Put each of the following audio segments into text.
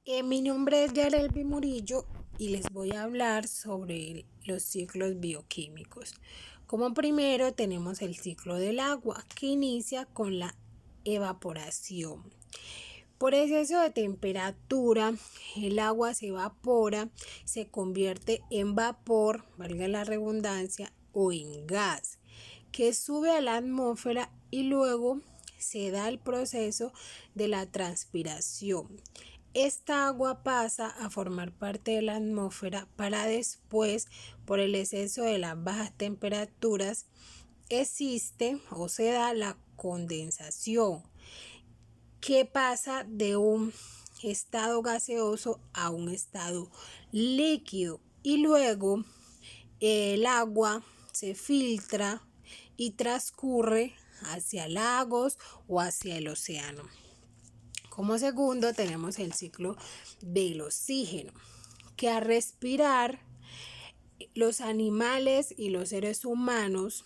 Mi nombre es Yarelvi Murillo y les voy a hablar sobre los ciclos bioquímicos. Como primero tenemos el ciclo del agua, que inicia con la evaporación. Por exceso de temperatura, el agua se evapora, se convierte en vapor, valga la redundancia, o en gas, que sube a la atmósfera y luego se da el proceso de la transpiración. Esta agua pasa a formar parte de la atmósfera para después, por el exceso de las bajas temperaturas, existe o se da la condensación, que pasa de un estado gaseoso a un estado líquido y luego el agua se filtra y transcurre hacia lagos o hacia el océano. Como segundo tenemos el ciclo del oxígeno, que al respirar los animales y los seres humanos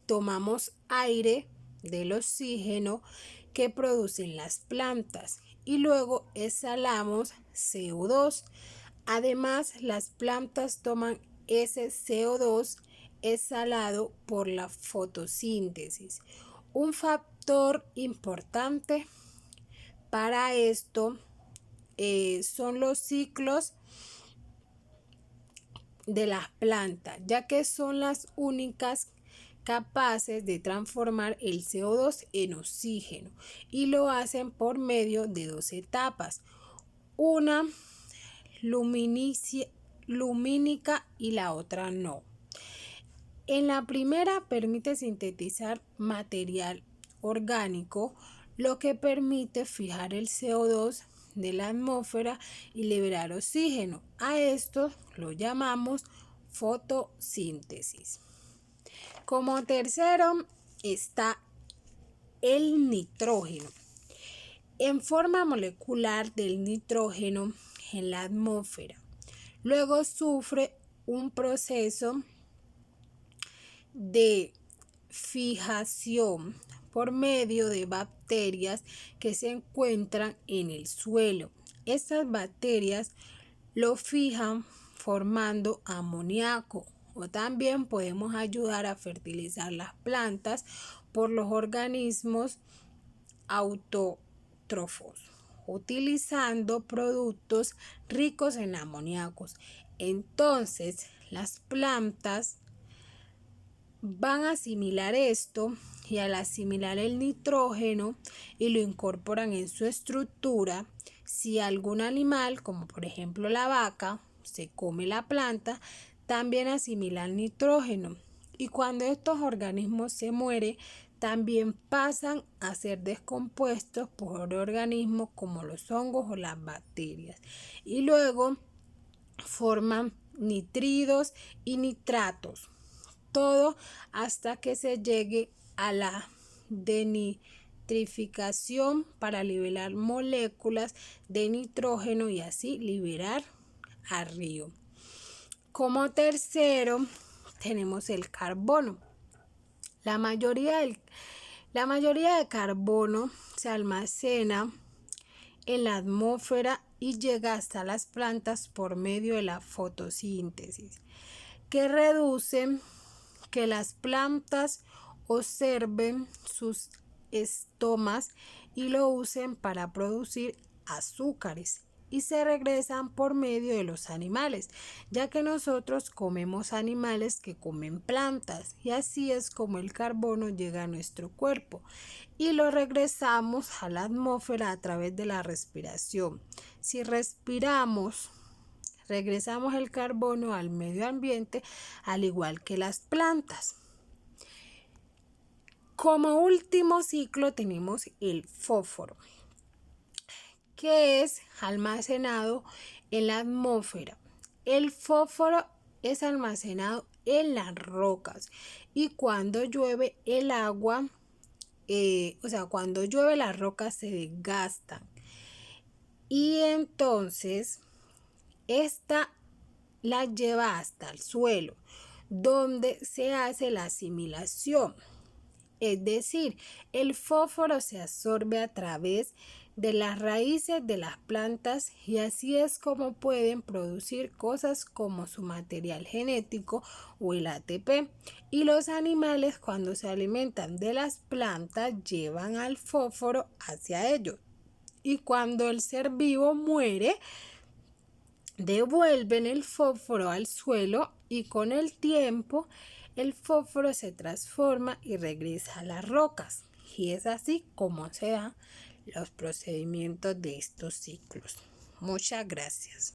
tomamos aire del oxígeno que producen las plantas y luego exhalamos CO2. Además, las plantas toman ese CO2 exhalado por la fotosíntesis. Un factor importante para esto son los ciclos de las plantas, ya que son las únicas capaces de transformar el CO2 en oxígeno y lo hacen por medio de dos etapas, una lumínica y la otra no. En la primera permite sintetizar material orgánico, lo que permite fijar el CO2 de la atmósfera y liberar oxígeno. A esto lo llamamos fotosíntesis. Como tercero está el nitrógeno. En forma molecular del nitrógeno en la atmósfera. Luego sufre un proceso de fijación por medio de bacterias que se encuentran en el suelo. Estas bacterias lo fijan formando amoníaco, o también podemos ayudar a fertilizar las plantas por los organismos autótrofos, utilizando productos ricos en amoníacos. Entonces, las plantas van a asimilar esto y al asimilar el nitrógeno y lo incorporan en su estructura, si algún animal, como por ejemplo la vaca, se come la planta, también asimila el nitrógeno. Y cuando estos organismos se mueren, también pasan a ser descompuestos por organismos como los hongos o las bacterias. Y luego forman nitridos y nitratos. Todo hasta que se llegue a la denitrificación para liberar moléculas de nitrógeno y así liberar a río. Como tercero tenemos el carbono. La mayoría de carbono se almacena en la atmósfera y llega hasta las plantas por medio de la fotosíntesis, que reduce que las plantas observen sus estomas y lo usen para producir azúcares y se regresan por medio de los animales, ya que nosotros comemos animales que comen plantas y así es como el carbono llega a nuestro cuerpo y lo regresamos a la atmósfera a través de la respiración. Si respiramos, regresamos el carbono al medio ambiente, al igual que las plantas. Como último ciclo tenemos el fósforo, que es almacenado en la atmósfera. El fósforo es almacenado en las rocas y cuando llueve el agua, cuando llueve las rocas se desgastan y entonces esta la lleva hasta el suelo, donde se hace la asimilación. Es decir, el fósforo se absorbe a través de las raíces de las plantas y así es como pueden producir cosas como su material genético o el ATP. Y los animales cuando se alimentan de las plantas llevan al fósforo hacia ellos. Y cuando el ser vivo muere, devuelven el fósforo al suelo y con el tiempo el fósforo se transforma y regresa a las rocas. Y es así como se dan los procedimientos de estos ciclos. Muchas gracias.